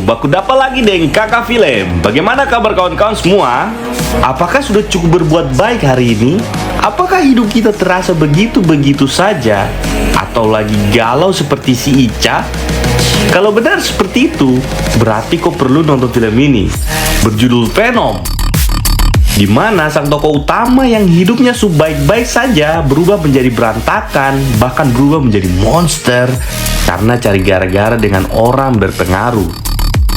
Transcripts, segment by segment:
baku dapat lagi dengan kakak film. Bagaimana kabar kawan-kawan semua? Apakah sudah cukup berbuat baik hari ini? Apakah hidup kita terasa begitu-begitu saja? Atau lagi galau seperti si Ica? Kalau benar seperti itu, berarti kau perlu nonton film ini. Berjudul Venom, di mana sang tokoh utama yang hidupnya baik-baik saja berubah menjadi berantakan, bahkan berubah menjadi monster karena cari gara-gara dengan orang berpengaruh.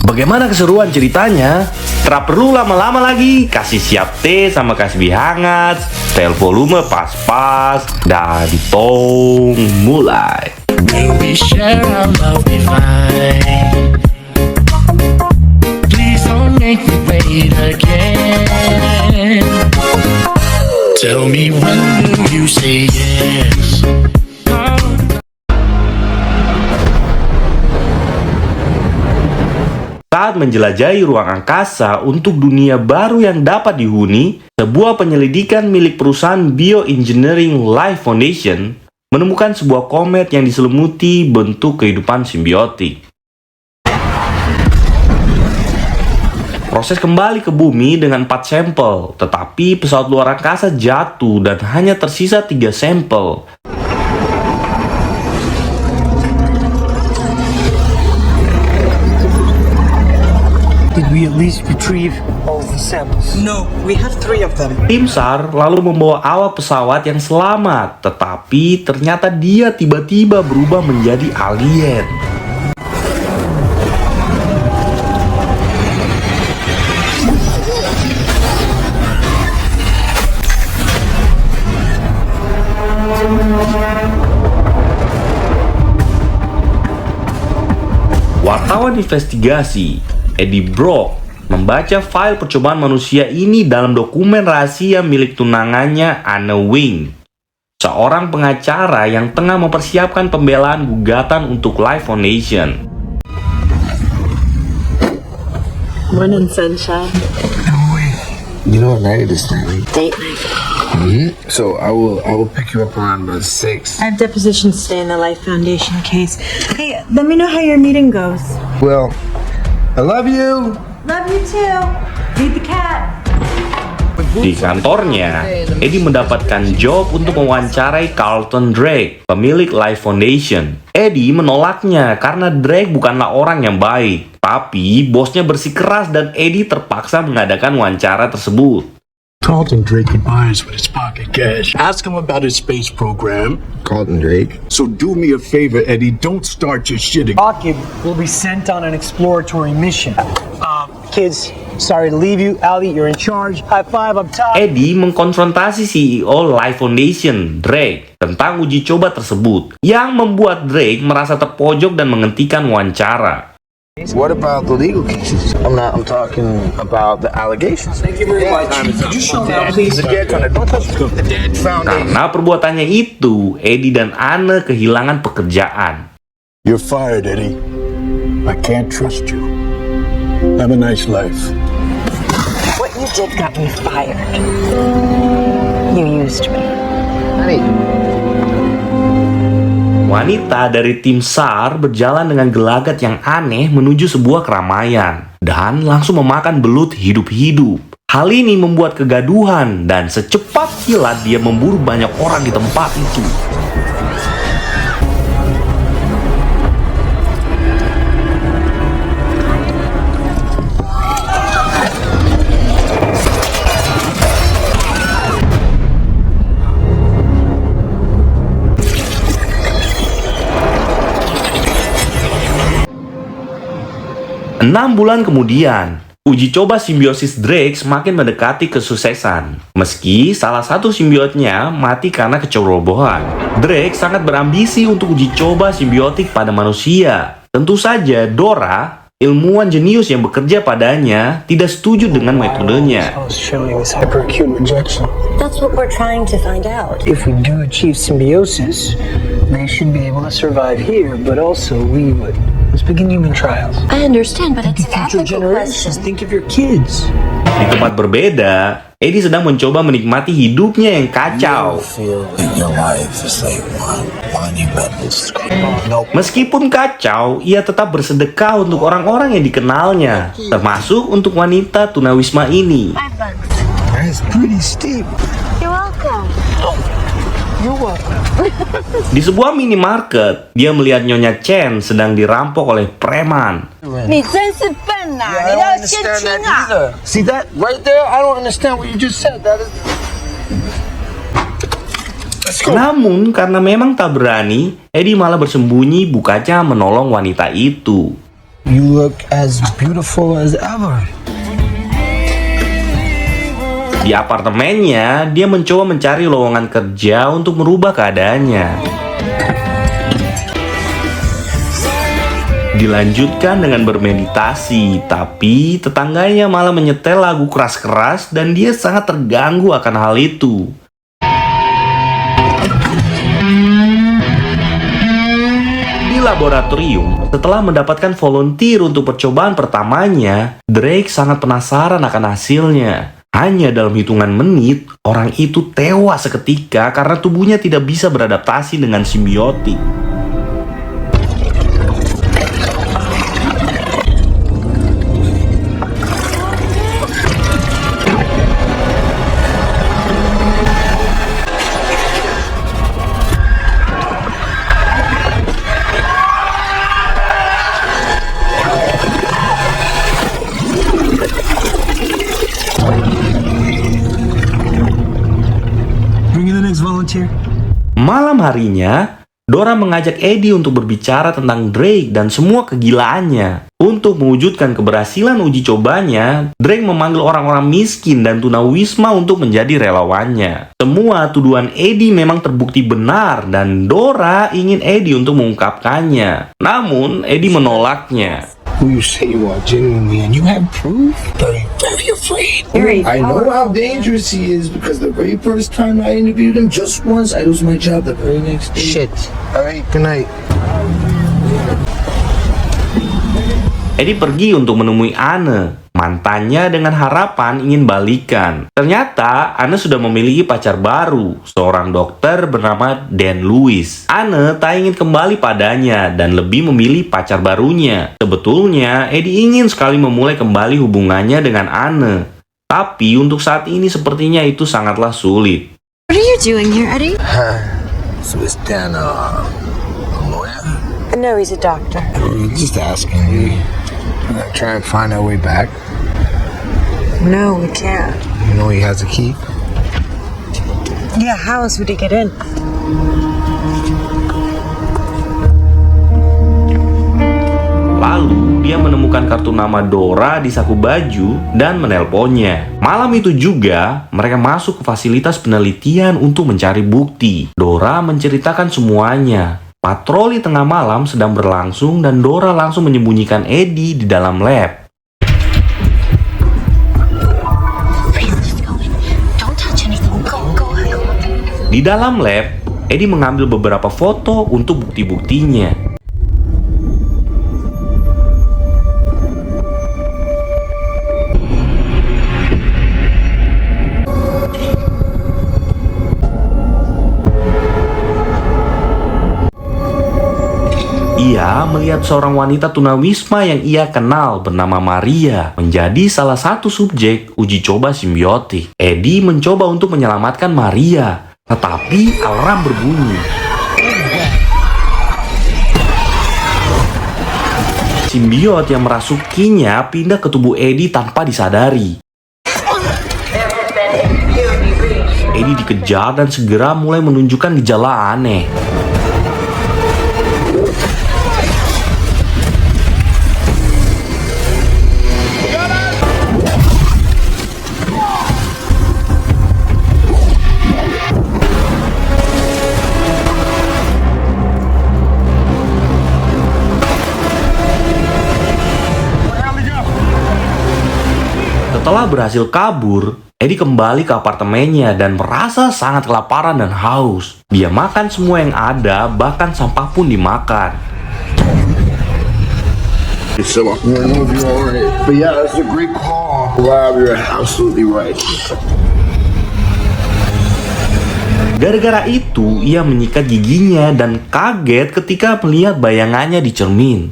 Bagaimana keseruan ceritanya? Tak perlu lama-lama lagi, kasih siap teh sama kasih hangat, setel volume pas-pas, dan tong mulai. Maybe share our love divine. Please don't make me wait again. Tell me when will you say yes? Saat menjelajahi ruang angkasa untuk dunia baru yang dapat dihuni, sebuah penyelidikan milik perusahaan Bioengineering Life Foundation menemukan sebuah komet yang diselimuti bentuk kehidupan simbiotik. Proses kembali ke bumi dengan 4 sampel, tetapi pesawat luar angkasa jatuh dan hanya tersisa 3 sampel. Did we at least retrieve all the samples? No, we have 3 of them. Tim SAR lalu membawa awak pesawat yang selamat, tetapi ternyata dia tiba-tiba berubah menjadi alien. Wartawan investigasi Eddie Brock membaca file percobaan manusia ini dalam dokumen rahasia milik tunangannya Anne Wing, seorang pengacara yang tengah mempersiapkan pembelaan gugatan untuk Life Foundation. Morning, sunshine. You know what night it is tonight? Date night. So I will pick you up around about 6. I have depositions today in the Life Foundation case. Hey, let me know how your meeting goes. Well, I love you. Love you too. Feed the cat. Di kantornya, Eddie mendapatkan job untuk mewawancarai Carlton Drake, pemilik Life Foundation. Eddie menolaknya karena Drake bukanlah orang yang baik. Tapi bosnya bersikeras dan Eddie terpaksa mengadakan wawancara tersebut. Carlton Drake admires with his pocket cash. Ask him about his space program. Carlton Drake. So do me a favor, Eddie. Don't start your shit again. Akib will be sent on an exploratory mission. Kids, sorry to leave you. Ali, you're in charge. High five up top. Eddie mengkonfrontasi CEO Life Foundation, Drake, tentang uji coba tersebut, yang membuat Drake merasa terpojok dan menghentikan wawancara. What about the legal cases? I'm talking about the allegations. Thank you very much. Could you show now, please? Don't touch the dead foundation. Karena perbuatannya itu, Eddie dan Anne kehilangan pekerjaan. You're fired, Eddie. I can't trust you. Have a nice life. What you did got me fired. You used me. Honey. Wanita dari tim SAR berjalan dengan gelagat yang aneh menuju sebuah keramaian dan langsung memakan belut hidup-hidup. Hal ini membuat kegaduhan dan secepat kilat dia memburu banyak orang di tempat itu. Enam bulan kemudian, uji coba simbiosis Drake semakin mendekati kesuksesan. Meski salah satu simbiotnya mati karena kecerobohan, Drake sangat berambisi untuk uji coba simbiotik pada manusia. Tentu saja Dora, ilmuwan jenius yang bekerja padanya, tidak setuju dengan metodenya. I was showing this hyperacute rejection. That's what we're trying to find out. If we do achieve symbiosis, they should be able to survive here, but also we would Let's begin human trials. I understand, but it's an Future ethical generations, question. think of your kids. Di tempat berbeda, Eddie sedang mencoba menikmati hidupnya yang kacau. Feel like your life is like one monumental scream. Nope. Meskipun kacau, ia tetap bersedekah untuk orang-orang yang dikenalnya, termasuk untuk wanita tunawisma ini. That's pretty steep. You're welcome. You're welcome. Di sebuah minimarket, dia melihat Nyonya Chen sedang dirampok oleh preman. 你真是笨呐、 I 你 don't 要先 understand 听 that 啊！ either. See that right there? I don't understand what you just said. That is. Let's go. Namun, karena memang tak berani, Eddie malah bersembunyi bukannya menolong wanita itu. You look as beautiful as ever. Di apartemennya, dia mencoba mencari lowongan kerja untuk merubah keadaannya. Dilanjutkan dengan bermeditasi, tapi tetangganya malah menyetel lagu keras-keras dan dia sangat terganggu akan hal itu. Di laboratorium, setelah mendapatkan volunteer untuk percobaan pertamanya, Drake sangat penasaran akan hasilnya. Hanya dalam hitungan menit, orang itu tewas seketika karena tubuhnya tidak bisa beradaptasi dengan simbiotik. Bring in the next volunteer. Malam harinya, Dora mengajak Eddie untuk berbicara tentang Drake dan semua kegilaannya. Untuk mewujudkan keberhasilan uji cobanya, Drake memanggil orang-orang miskin dan tunawisma untuk menjadi relawannya. Semua tuduhan Eddie memang terbukti benar dan Dora ingin Eddie untuk mengungkapkannya. Namun, Eddie menolaknya. Who you say you are genuinely, and you have proof. Very, very afraid. I know how dangerous he is because the very first time I interviewed him, just once, I lose my job the very next day. Shit. All right. Good night. Eddie pergi untuk menemui Anne, mantannya, dengan harapan ingin balikan. Ternyata Anne sudah memiliki pacar baru, seorang dokter bernama Dan Lewis. Anne tak ingin kembali padanya dan lebih memilih pacar barunya. Sebetulnya Eddie ingin sekali memulai kembali hubungannya dengan Anne, tapi untuk saat ini sepertinya itu sangatlah sulit. What are you doing here, Eddie? So is Dan a lawyer? No, he's a doctor. Just asking. We're gonna try and find our way back. No, we can't. You know he has a key. Yeah, how else would he get in? Lalu dia menemukan kartu nama Dora di saku baju dan menelponnya. Malam itu juga mereka masuk ke fasilitas penelitian untuk mencari bukti. Dora menceritakan semuanya. Patroli tengah malam sedang berlangsung dan Dora langsung menyembunyikan Eddie di dalam lab. Don't touch anything. Go ahead. Di dalam lab, Eddie mengambil beberapa foto untuk bukti-buktinya. Ia melihat seorang wanita tunawisma yang ia kenal bernama Maria menjadi salah satu subjek uji coba simbiotik. Eddie mencoba untuk menyelamatkan Maria, tetapi alarm berbunyi. Simbiot yang merasukinya pindah ke tubuh Eddie tanpa disadari. Eddie dikejar dan segera mulai menunjukkan gejala aneh. Setelah berhasil kabur, Eddie kembali ke apartemennya dan merasa sangat kelaparan dan haus. Dia makan semua yang ada, bahkan sampah pun dimakan. So I don't know if you're alright. But yeah, that's a great call. Rob, you're absolutely right. Gara-gara itu, ia menyikat giginya dan kaget ketika melihat bayangannya di cermin.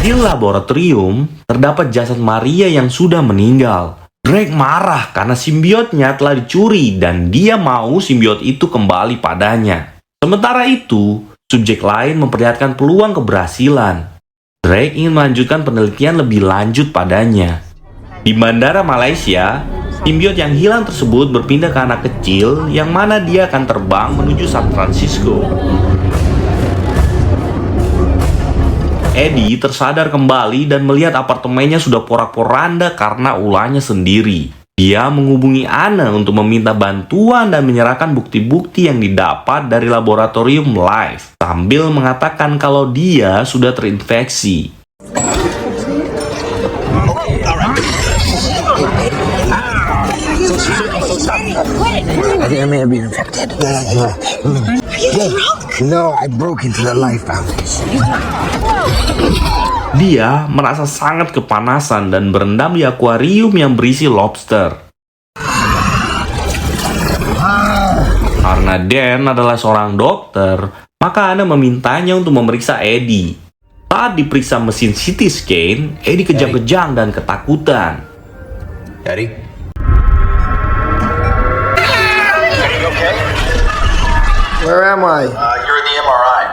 Di laboratorium, terdapat jasad Maria yang sudah meninggal. Drake marah karena simbiotnya telah dicuri dan dia mau simbiot itu kembali padanya. Sementara itu, subjek lain memperlihatkan peluang keberhasilan. Drake ingin melanjutkan penelitian lebih lanjut padanya. Di bandara Malaysia, simbiot yang hilang tersebut berpindah ke anak kecil yang mana dia akan terbang menuju San Francisco. Eddie tersadar kembali dan melihat apartemennya sudah porak-poranda karena ulahnya sendiri. Dia menghubungi Anne untuk meminta bantuan dan menyerahkan bukti-bukti yang didapat dari laboratorium Life, sambil mengatakan kalau dia sudah terinfeksi. I think I may have been infected. No, I broke into the Life Foundation. Dia merasa sangat kepanasan dan berendam di akuarium yang berisi lobster. Karena Dan adalah seorang dokter, maka Anna memintanya untuk memeriksa Eddie. Saat diperiksa mesin CT scan, Eddie kejang-kejang dan ketakutan. Eddie? Where am I? You're in the MRI.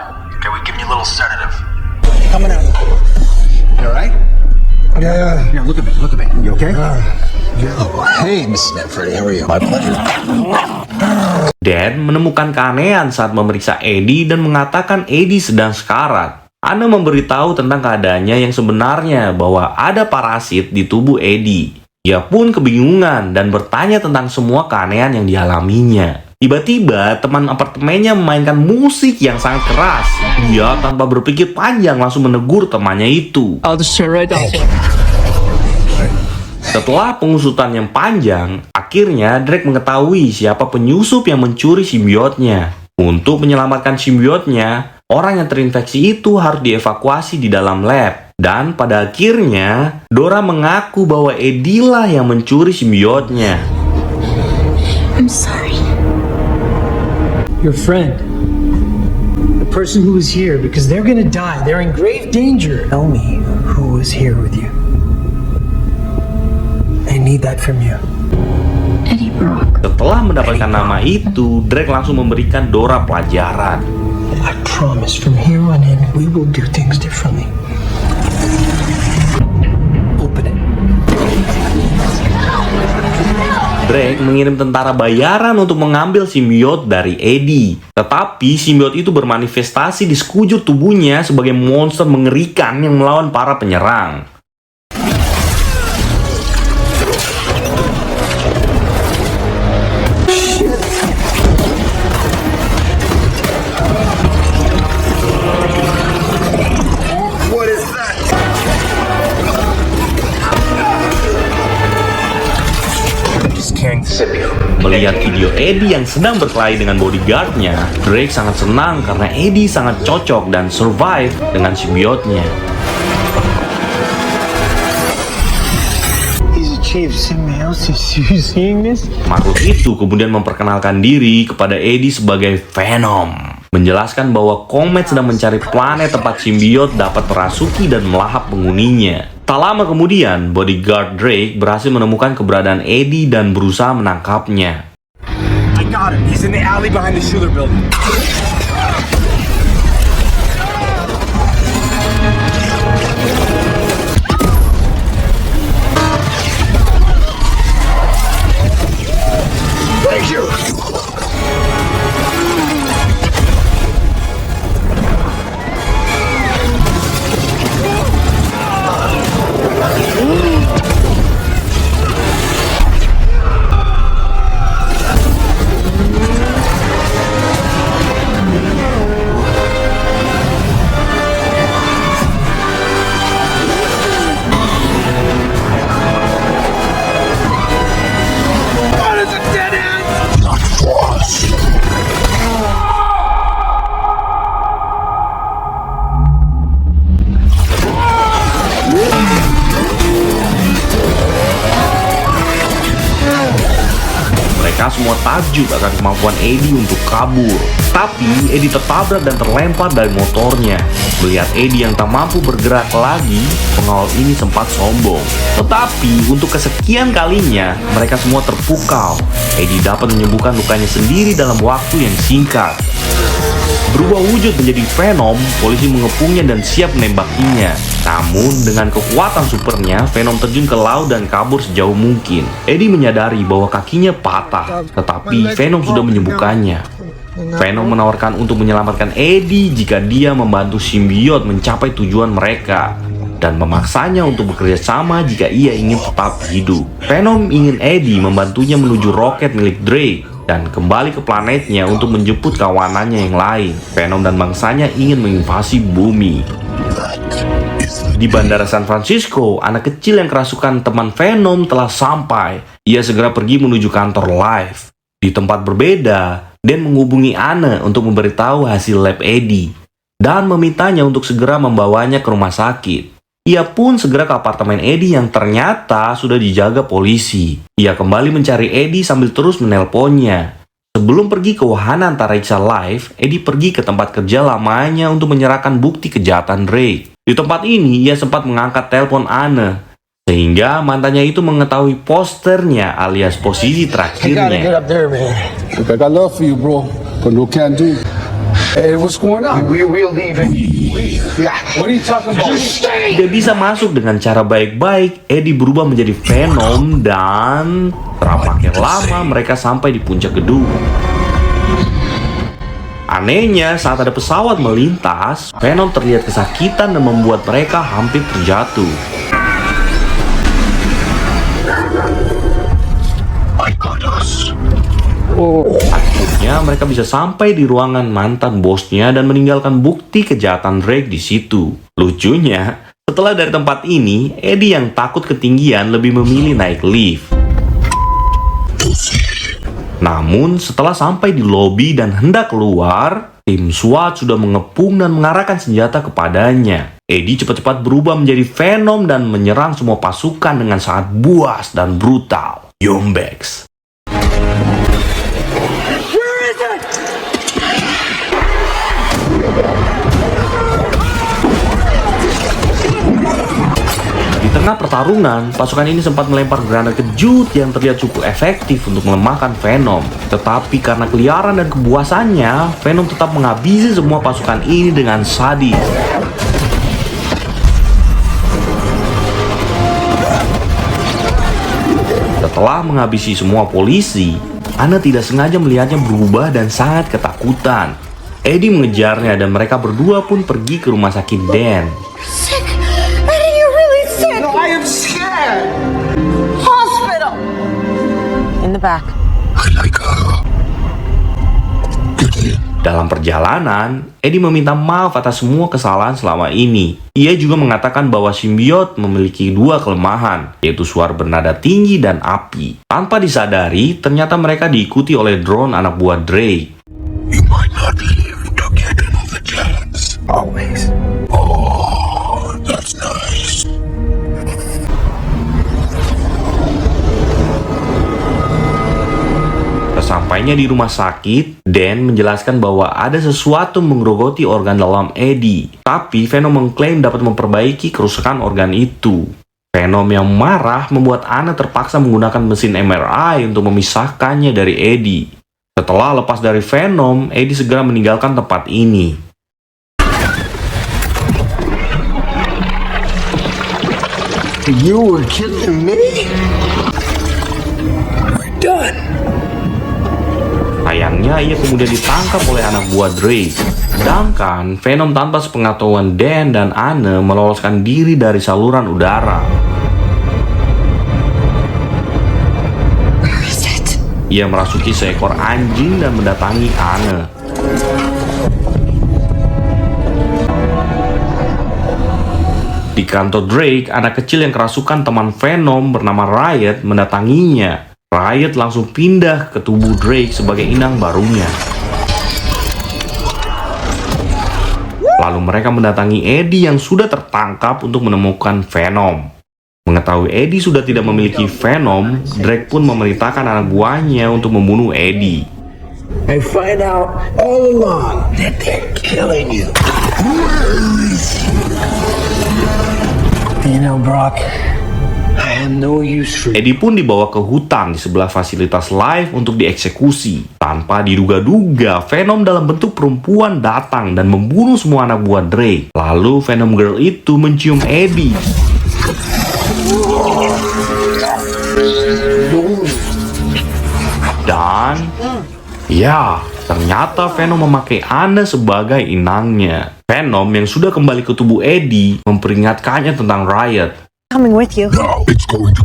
Okay, we give you a little sedative. Coming out. You alright? Yeah. Yeah, look at me. Look at me. You okay? Hey, Mrs. Manfredi, how are you? My pleasure. Dan menemukan keanehan saat memeriksa Eddie dan mengatakan Eddie sedang sekarat. Anna memberitahu tentang keadaannya yang sebenarnya bahwa ada parasit di tubuh Eddie. Ia pun kebingungan dan bertanya tentang semua keanehan yang dialaminya. Tiba-tiba teman apartemennya memainkan musik yang sangat keras. Dia tanpa berpikir panjang langsung menegur temannya itu. I'll just turn right down. Setelah pengusutan yang panjang, akhirnya Drake mengetahui siapa penyusup yang mencuri simbiotnya. Untuk menyelamatkan simbiotnya, orang yang terinfeksi itu harus dievakuasi di dalam lab. Dan pada akhirnya, Dora mengaku bahwa Eddie lah yang mencuri simbiotnya. I'm sorry. Your friend. The person who was here, because they're gonna die. They're in grave danger. Tell me who was here with you. I need that from you. Eddie Brock. Setelah mendapatkan nama itu, Drake langsung memberikan Dora pelajaran. I promise from here on in, we will do things differently. Open it. Drake mengirim tentara bayaran untuk mengambil simbiot dari Eddie. Tetapi simbiot itu bermanifestasi di sekujur tubuhnya sebagai monster mengerikan yang melawan para penyerang. Melihat video Eddie yang sedang berkelahi dengan bodyguardnya, Drake sangat senang karena Eddie sangat cocok dan survive dengan simbiotnya. He's a chief symbiosis. You seeing this? Makhluk itu kemudian memperkenalkan diri kepada Eddie sebagai Venom, menjelaskan bahwa Comet sedang mencari planet tempat simbiot dapat merasuki dan melahap penghuninya. Tak lama kemudian, bodyguard Drake berhasil menemukan keberadaan Eddie dan berusaha menangkapnya. I got him. He's in the alley behind the Schuler building. Thank you. Mereka semua takjub akan kemampuan Eddie untuk kabur. Tapi Eddie tertabrak dan terlempar dari motornya. Melihat Eddie yang tak mampu bergerak lagi, pengawal ini sempat sombong. Tetapi untuk kesekian kalinya, mereka semua terpukau. Eddie dapat menyembuhkan lukanya sendiri dalam waktu yang singkat. Berubah wujud menjadi Venom, polisi mengepungnya dan siap menembaknya. Namun dengan kekuatan supernya, Venom terjun ke laut dan kabur sejauh mungkin. Eddie menyadari bahwa kakinya patah, tetapi Venom sudah menyembuhkannya. Venom menawarkan untuk menyelamatkan Eddie jika dia membantu simbiot mencapai tujuan mereka, dan memaksanya untuk bekerja sama jika ia ingin tetap hidup. Venom ingin Eddie membantunya menuju roket milik Drake dan kembali ke planetnya untuk menjemput kawanannya yang lain. Venom dan bangsanya ingin menginvasi bumi. Di Bandara San Francisco, anak kecil yang kerasukan teman Venom telah sampai. Ia segera pergi menuju kantor Live. Di tempat berbeda, Dan menghubungi Anne untuk memberitahu hasil lab Eddie dan memintanya untuk segera membawanya ke rumah sakit. Ia pun segera ke apartemen Eddie yang ternyata sudah dijaga polisi. Ia kembali mencari Eddie sambil terus menelponnya. Sebelum pergi ke wahana antariksa Live, Eddie pergi ke tempat kerja lamanya untuk menyerahkan bukti kejahatan Drake. Di tempat ini, ia sempat mengangkat telepon Anne, sehingga mantannya itu mengetahui posternya alias posisi terakhirnya. Look, I got love for you, bro, but no can do. Hey, what's going on? We're leaving. Yeah. What are you talking about? Tidak bisa masuk dengan cara baik-baik, Eddie berubah menjadi Venom dan teramaknya lama mereka sampai di puncak gedung. Anehnya, saat ada pesawat melintas, Venom terlihat kesakitan dan membuat mereka hampir terjatuh. Akhirnya mereka bisa sampai di ruangan mantan bosnya dan meninggalkan bukti kejahatan Drake di situ. Lucunya, setelah dari tempat ini, Eddie yang takut ketinggian lebih memilih naik lift. Namun setelah sampai di lobi dan hendak keluar, tim SWAT sudah mengepung dan mengarahkan senjata kepadanya. Eddie cepat-cepat berubah menjadi Venom dan menyerang semua pasukan dengan sangat buas dan brutal. Yombex. Di tengah pertarungan, pasukan ini sempat melempar granat kejut yang terlihat cukup efektif untuk melemahkan Venom. Tetapi karena keliaran dan kebuasannya, Venom tetap menghabisi semua pasukan ini dengan sadis. Setelah menghabisi semua polisi, Anne tidak sengaja melihatnya berubah dan sangat ketakutan. Eddie mengejarnya dan mereka berdua pun pergi ke rumah sakit Dan. Sick? Eddie, you're really sick. No, I am scared. Hospital. In the back. I like her. Get in. Dalam perjalanan, Eddie meminta maaf atas semua kesalahan selama ini. Ia juga mengatakan bahwa simbiot memiliki dua kelemahan, yaitu suara bernada tinggi dan api. Tanpa disadari, ternyata mereka diikuti oleh drone anak buah Drake. You might not live to get another chance. Always. Oh, that's nice. Sesampainya di rumah sakit, Dan menjelaskan bahwa ada sesuatu menggerogoti organ dalam Eddie. Tapi Venom mengklaim dapat memperbaiki kerusakan organ itu. Venom yang marah membuat Anne terpaksa menggunakan mesin MRI untuk memisahkannya dari Eddie. Setelah lepas dari Venom, Eddie segera meninggalkan tempat ini. You were killing me? We're done. Sayangnya, ia kemudian ditangkap oleh anak buah Drake. Sedangkan Venom tanpa sepengetahuan Dan dan Anne meloloskan diri dari saluran udara. Ia merasuki seekor anjing dan mendatangi Anne. Di kantor Drake, anak kecil yang kerasukan teman Venom bernama Riot mendatanginya. Riot langsung pindah ke tubuh Drake sebagai inang barunya. Lalu mereka mendatangi Eddie yang sudah tertangkap untuk menemukan Venom. Mengetahui Eddie sudah tidak memiliki Venom, Drake pun memerintahkan anak buahnya untuk membunuh Eddie. I find out all along that they're killing you. You know, Brock, I have no use for you. Eddie pun dibawa ke hutan di sebelah fasilitas live untuk dieksekusi. Tanpa diduga-duga, Venom dalam bentuk perempuan datang dan membunuh semua anak buah Drake. Lalu Venom Girl itu mencium Eddie. Dan ya, ternyata Venom memakai Anna sebagai inangnya. Venom yang sudah kembali ke tubuh Eddie memperingatkannya tentang Riot. Coming with you.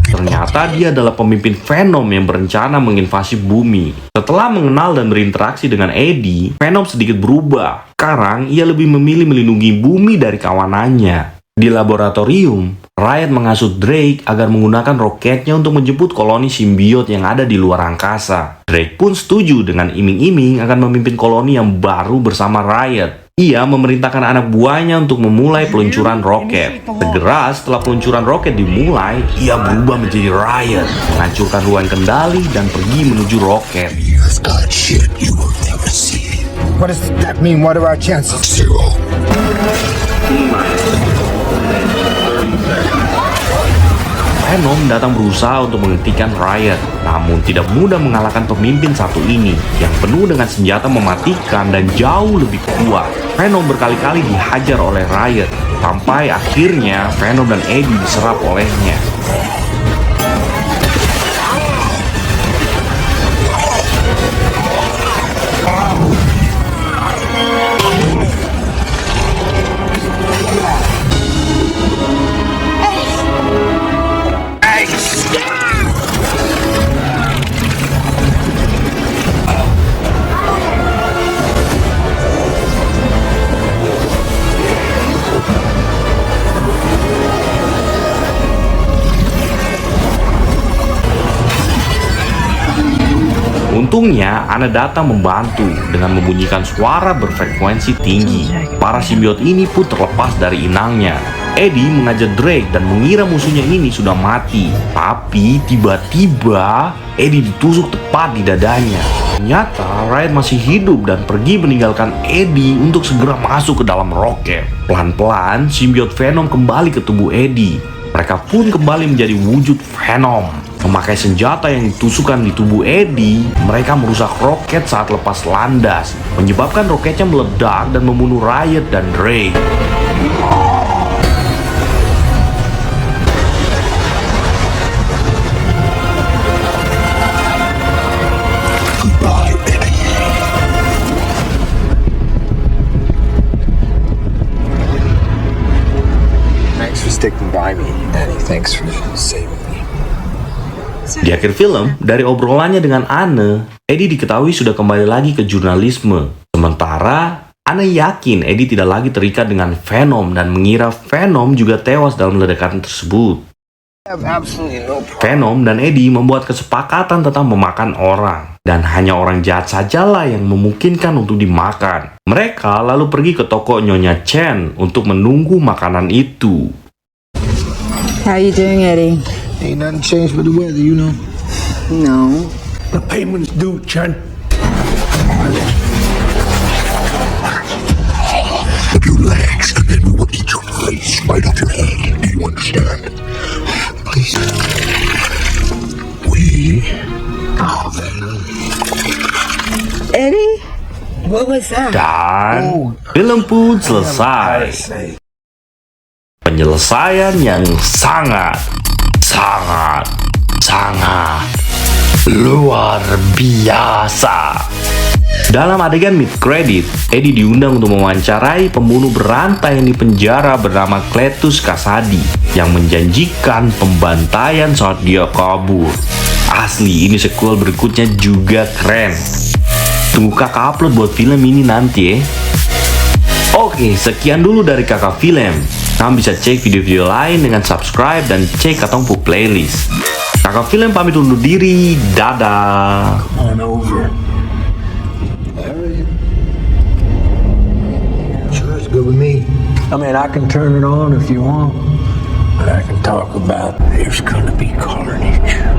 Ternyata dia adalah pemimpin Venom yang berencana menginvasi bumi. Setelah mengenal dan berinteraksi dengan Eddie, Venom sedikit berubah. Sekarang ia lebih memilih melindungi bumi dari kawanannya. Di laboratorium, Riot menghasut Drake agar menggunakan roketnya untuk menjemput koloni simbiot yang ada di luar angkasa. Drake pun setuju dengan iming-iming akan memimpin koloni yang baru bersama Riot. Ia memerintahkan anak buahnya untuk memulai peluncuran roket. Segera setelah peluncuran roket dimulai, ia berubah menjadi Riot, menghancurkan ruang kendali dan pergi menuju roket. You've got shit you will never see. What does that mean? What are our chances? Zero. Venom datang berusaha untuk menghentikan Riot, namun tidak mudah mengalahkan pemimpin satu ini yang penuh dengan senjata mematikan dan jauh lebih kuat. Venom berkali-kali dihajar oleh Riot, sampai akhirnya Venom dan Eddie diserap olehnya. Untungnya, Anna datang membantu dengan membunyikan suara berfrekuensi tinggi. Para simbiot ini pun terlepas dari inangnya. Eddie mengajar Drake dan mengira musuhnya ini sudah mati. Tapi tiba-tiba Eddie ditusuk tepat di dadanya. Ternyata Riot masih hidup dan pergi meninggalkan Eddie untuk segera masuk ke dalam roket. Pelan-pelan, simbiot Venom kembali ke tubuh Eddie. Mereka pun kembali menjadi wujud Venom. Memakai senjata yang ditusukkan di tubuh Eddie, mereka merusak roket saat lepas landas, menyebabkan roketnya meledak dan membunuh Riot dan Drake. Goodbye, Eddie. Thanks for sticking by me, Eddie. Thanks for saving me. Di akhir film, dari obrolannya dengan Anne, Eddie diketahui sudah kembali lagi ke jurnalisme. Sementara, Anne yakin Eddie tidak lagi terikat dengan Venom dan mengira Venom juga tewas dalam ledakan tersebut. Venom dan Eddie membuat kesepakatan tentang memakan orang. Dan hanya orang jahat sajalah yang memungkinkan untuk dimakan. Mereka lalu pergi ke toko Nyonya Chen untuk menunggu makanan itu. How you doing, Eddie? Ain't nothing changed but the weather, you know. No. The payment's due, Chen. Of your legs, and then we will eat your face right off your head. Do you understand? Please. We are Venom. Eddie? What was that? Dan film pun selesai. Penyelesaian yang sangat luar biasa. Dalam adegan mid credit, Eddie diundang untuk mewawancarai pembunuh berantai yang dipenjara bernama Cletus Kasady yang menjanjikan pembantaian saat dia kabur. Asli, ini sequel berikutnya juga keren. Tunggu kakak upload buat film ini nanti ya. Oke, sekian dulu dari kakak film. Kamu bisa cek video-video lain dengan subscribe dan cek Katongpu playlist. Kakak film pamit undur diri. Dadah. On over. Sure, it's good with me. I mean, I can turn it on if you want. I can talk about there's gonna be carnage.